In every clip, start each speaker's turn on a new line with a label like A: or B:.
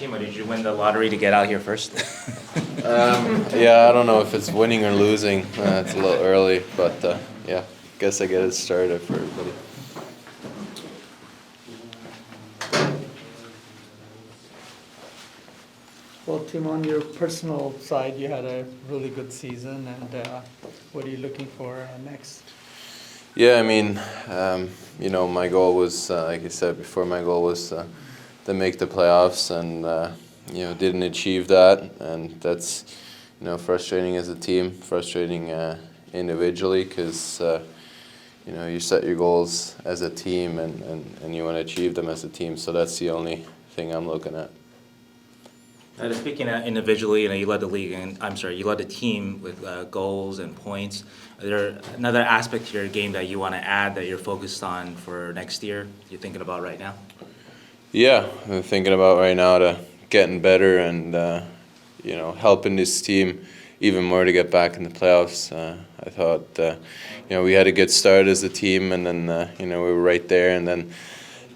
A: Timo, did you win the lottery to get out here first?
B: Yeah, I don't know if it's winning or losing. It's a little early, but yeah, guess I get it started for everybody.
C: Well, Tim, on your personal side, you had a really good season, and what are you looking for next?
B: Yeah, I mean, my goal was, like I said before, my goal was to make the playoffs, and didn't achieve that, and that's frustrating as a team, frustrating individually, because you set your goals as a team, and you want to achieve them as a team. So that's the only thing I'm looking at.
A: Speaking individually, you led the league, and you led the team with goals and points. Is there another aspect to your game that you want to add that you're focused on for next year? You're thinking about right now?
B: Yeah, I'm thinking about right now to getting better and helping this team even more to get back in the playoffs. I thought we had a good start as a team, and then we were right there, and then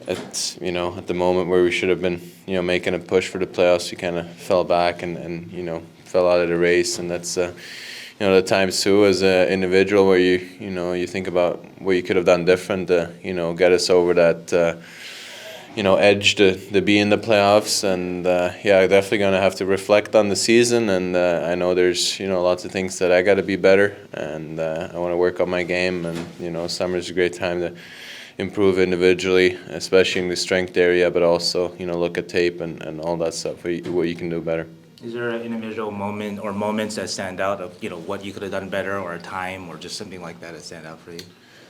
B: at the moment where we should have been making a push for the playoffs, we kind of fell back and fell out of the race. And that's the times too as an individual where you think about what you could have done different to get us over that edge to be in the playoffs. And definitely gonna have to reflect on the season, and I know there's lots of things that I got to be better, and I want to work on my game. And summer's a great time to improve individually, especially in the strength area, but also look at tape and all that stuff what you can do better.
A: Is there an individual moment or moments that stand out of what you could have done better, or a time, or just something like that stand out for you?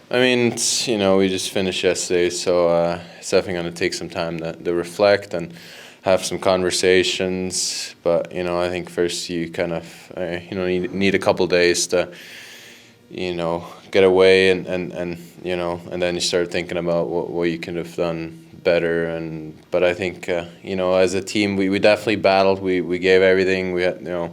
B: I mean, we just finished yesterday, so it's definitely going to take some time to reflect and have some conversations. But I think first you kind of need a couple days to get away, and then you start thinking about what you could have done better. But I think as a team we definitely battled. We gave everything. We had there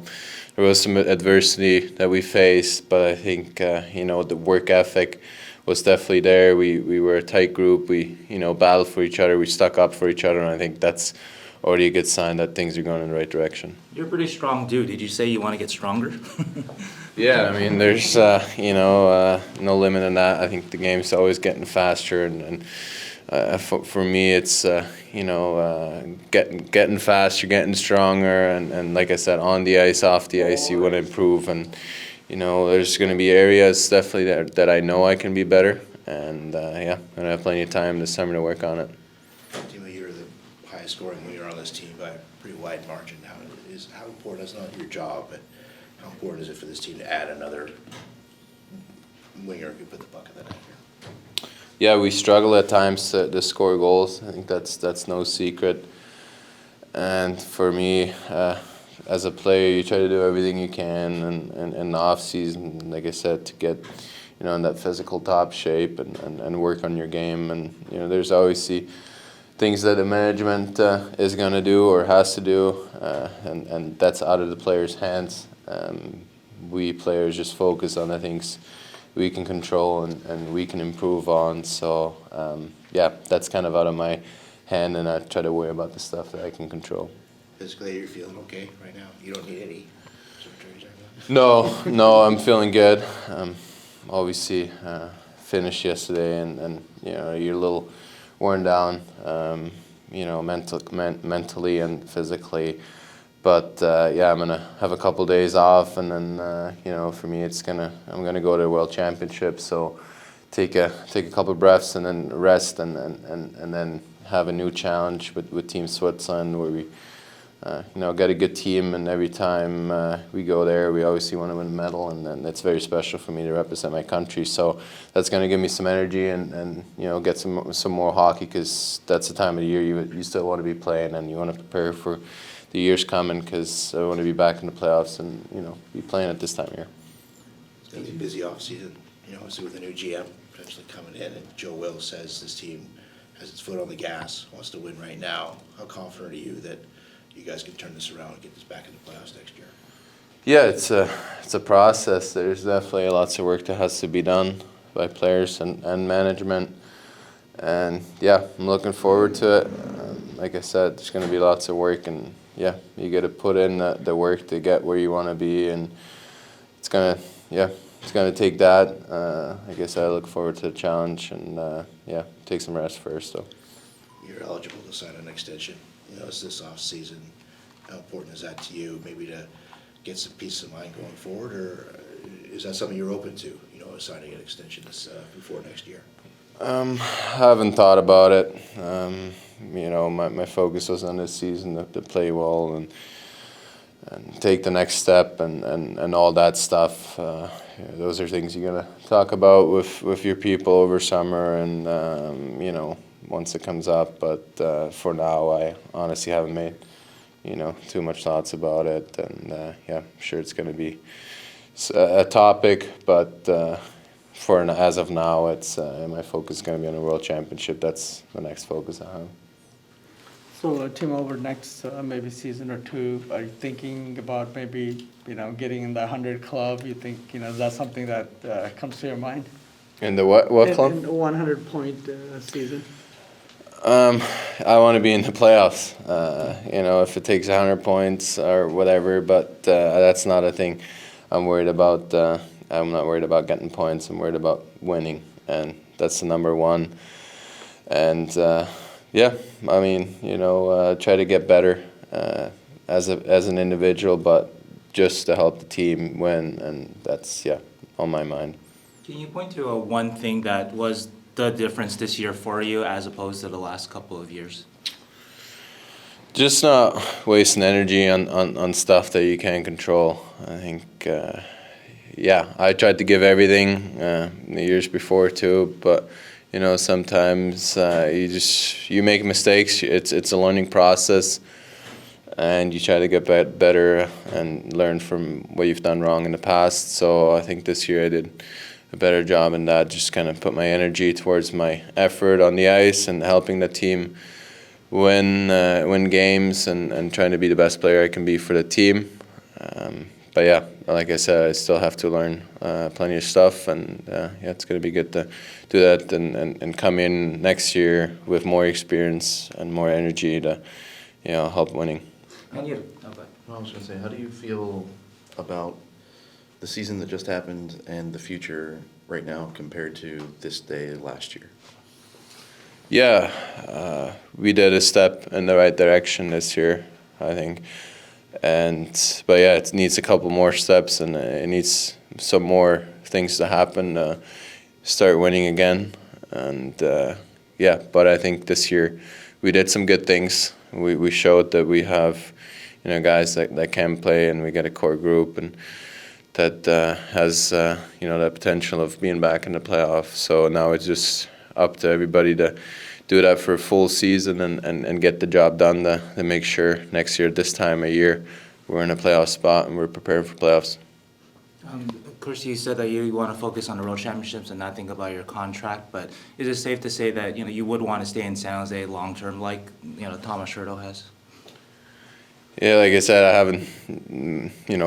B: was some adversity that we faced, but I think the work ethic was definitely there. We were a tight group. We battled for each other. We stuck up for each other, and I think that's already a good sign that things are going in the right direction.
A: You're a pretty strong dude. Did you say you want to get stronger?
B: Yeah, I mean, there's no limit in that. I think the game's always getting faster, and for me, it's getting faster, getting stronger, and like I said, on the ice, off the ice, you want to improve. And there's going to be areas definitely that I know I can be better, and I'm gonna have plenty of time this summer to work on it.
D: Timo, you're the highest scoring winger on this team by a pretty wide margin. How important is not your job, but how important is it for this team to add another winger who can put the puck in the net here?
B: Yeah, we struggle at times to score goals. I think that's no secret. And for me, as a player, you try to do everything you can, and in the off season, like I said, to get in that physical top shape and work on your game. And there's always things that the management is going to do or has to do, and that's out of the players' hands. We players just focus on the things we can control and we can improve on. So that's kind of out of my hand, and I try to worry about the stuff that I can control.
D: Physically, you're feeling okay right now? You don't need any surgeries right now?
B: No, I'm feeling good. Obviously, finished yesterday, and you're a little worn down, mentally and physically. But I'm gonna have a couple days off, and then for me, I'm gonna go to the World Championship. So take a couple breaths and then rest, and then have a new challenge with Team Switzerland, where we got a good team, and every time we go there, we obviously want to win a medal, and it's very special for me to represent my country. So that's going to give me some energy and get some more hockey, because that's the time of the year you still want to be playing, and you want to prepare for the years coming, because I want to be back in the playoffs and be playing at this time of year.
D: It's going to be a busy off season, obviously with a new GM potentially coming in, and Joe Will says this team has its foot on the gas, wants to win right now. How confident are you that you guys can turn this around and get this back in the playoffs next year?
B: Yeah, it's a process. There's definitely lots of work that has to be done by players and management, and I'm looking forward to it. like I said, there's going to be lots of work, and yeah, you got to put in the work to get where you want to be, and it's gonna take that. Like I said, I look forward to the challenge, and take some rest first. So
D: You're eligible to sign an extension. You know, it's this off season. How important is that to you? Maybe to get some peace of mind going forward, or is that something you're open to? You know, signing an extension this before next year.
B: I haven't thought about it. You know, my focus was on this season to play well and take the next step and all that stuff. Those are things you gotta talk about with your people over summer and you know, once it comes up. But for now, I honestly haven't made too much thoughts about it, and I'm sure it's gonna be a topic, but as of now, it's my focus is going to be on the World Championship. That's the next focus I have.
C: So, Timo, over next maybe season or two, are you thinking about maybe getting in the 100 club? You think is that something that comes to your mind?
B: In the what club?
C: In the 100-point season.
B: I want to be in the playoffs. If it takes 100 points or whatever, but that's not a thing I'm worried about. I'm not worried about getting points. I'm worried about winning, and that's the number one. And I mean, try to get better as an individual, but just to help the team win, and that's on my mind.
A: Can you point to one thing that was the difference this year for you as opposed to the last couple of years?
B: Just not wasting energy on stuff that you can't control. I think. I tried to give everything the years before too, but sometimes you make mistakes. It's a learning process, and you try to get better and learn from what you've done wrong in the past. So I think this year I did a better job in that. Just kind of put my energy towards my effort on the ice and helping the team win games and trying to be the best player I can be for the team. But like I said, I still have to learn plenty of stuff, and it's going to be good to do that and come in next year with more experience and more energy to help winning.
A: And you?
E: I was going to say, how do you feel about the season that just happened and the future right now compared to this day last year?
B: Yeah, we did a step in the right direction this year, I think. But it needs a couple more steps, and it needs some more things to happen to start winning again. And but I think this year we did some good things. We showed that we have guys that can play, and we got a core group and that has that potential of being back in the playoffs. So now it's just up to everybody to do that for a full season and get the job done to make sure next year, this time of year, we're in a playoff spot and we're prepared for playoffs.
A: Of course, you said that you want to focus on the World Championships and not think about your contract, but is it safe to say that you would want to stay in San Jose long term, like Thomas Scherto has?
B: Yeah, like I said, I haven't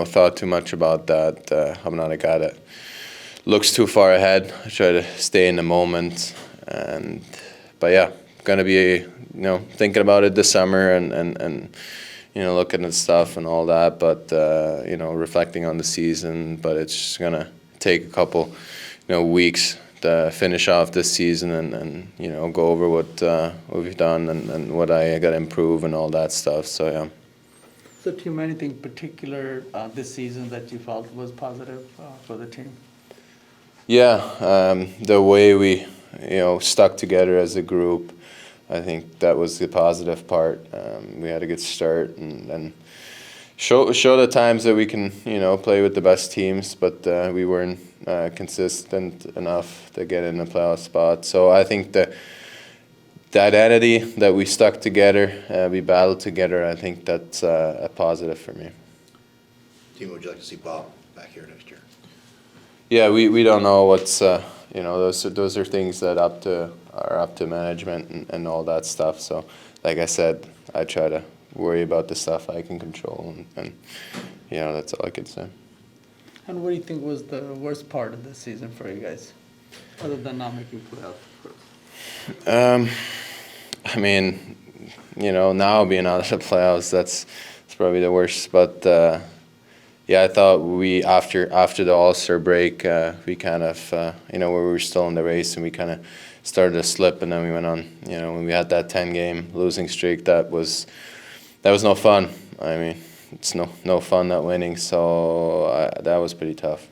B: thought too much about that. I'm not a guy that looks too far ahead. I try to stay in the moment, but gonna be thinking about it this summer and looking at stuff and all that, but reflecting on the season. But it's gonna take a couple weeks to finish off this season and go over what we've done and what I got to improve and all that stuff. So
C: So, Timo, anything particular this season that you felt was positive for the team?
B: Yeah, the way we stuck together as a group, I think that was the positive part. We had a good start and show the times that we can play with the best teams, but we weren't consistent enough to get in the playoff spot. So I think the identity that we stuck together, we battled together, I think that's a positive for me.
D: Timo, would you like to see Bob back here next year?
B: Yeah, we don't know what's those are things that are up to management and all that stuff. So, like I said, I try to worry about the stuff I can control, and that's all I can say.
C: And what do you think was the worst part of this season for you guys, other than not making playoffs, of course?
B: I mean, now being out of the playoffs, that's probably the worst. But yeah, I thought we after the All-Star break, we kind of we were still in the race and we kind of started to slip, and then we went on. When we had that 10-game losing streak, that was no fun. I mean, it's no fun not winning. So that was pretty tough.